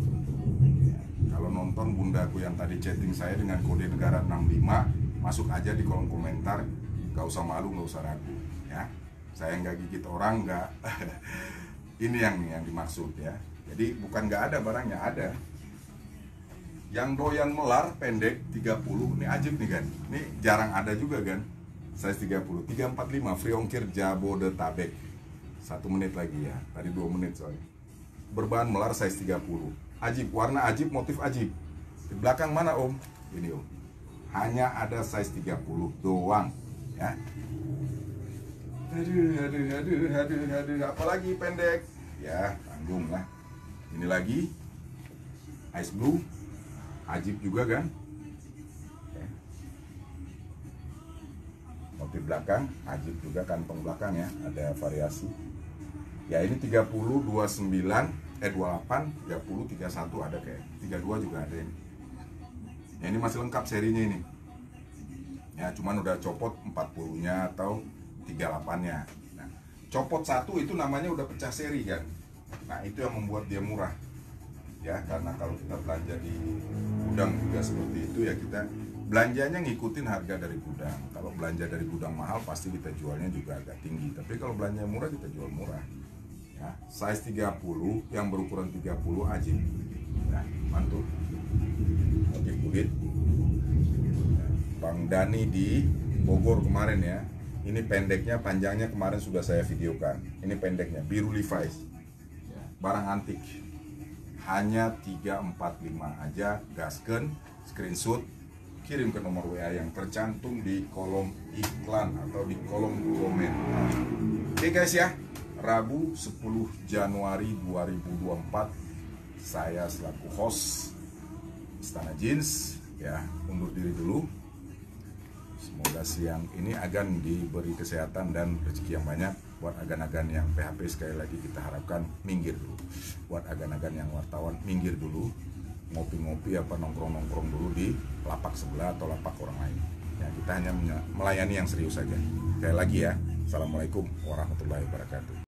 Ya, kalau nonton bundaku yang tadi chatting saya dengan kode negara 65, masuk aja di kolom komentar. Gak usah malu, gak usah ragu. Ya, saya nggak gigit orang, nggak. Ini yang dimaksud ya. Jadi bukan nggak ada barangnya, ada. Yang doyan melar pendek 30, ini ajib nih kan. Ini jarang ada juga kan. Size 30, 345 free ongkir Jabodetabek. 1 menit lagi ya. Tadi 2 menit soalnya. Berbahan melar size 30. Ajib, warna ajib, motif ajib. Di belakang mana om? Ini om. Hanya ada size 30 doang ya. Aduh, apalagi pendek. Ya, tanggung lah. Ini lagi ice blue. Ajib juga kan. Motif belakang ajib juga, kantong belakang ya, ada variasi. Ya ini 30, 29, 28, 30, 31 ada kayak 32 juga ada ini. Ya ini masih lengkap serinya ini. Ya cuman udah copot 40-nya atau 38-nya. Nah, copot satu itu namanya udah pecah seri kan. Nah, itu yang membuat dia murah. Ya, karena kalau kita belanja di gudang juga seperti itu ya, kita belanjanya ngikutin harga dari gudang. Kalau belanja dari gudang mahal pasti kita jualnya juga agak tinggi. Tapi kalau belanja murah kita jual murah. Ya, size 30 yang berukuran 30 ajib. Nah, mantul. Motif kulit. Bang Dani di Bogor kemarin ya. Ini pendeknya, panjangnya kemarin sudah saya videokan. Ini pendeknya, biru Levi's. Ya, barang antik. Hanya 345 aja, gasken, screenshot, kirim ke nomor WA yang tercantum di kolom iklan atau di kolom komentar. Oke guys ya, Rabu 10 Januari 2024, saya selaku host Istana Jeans ya undur diri dulu. Semoga siang ini Agan diberi kesehatan dan rezeki yang banyak. Buat agan-agan yang PHP sekali lagi kita harapkan minggir dulu. Buat agan-agan yang wartawan minggir dulu. Ngopi-ngopi apa nongkrong-nongkrong dulu di lapak sebelah atau lapak orang lain. Ya, kita hanya melayani yang serius saja. Sekali lagi ya, Assalamualaikum warahmatullahi wabarakatuh.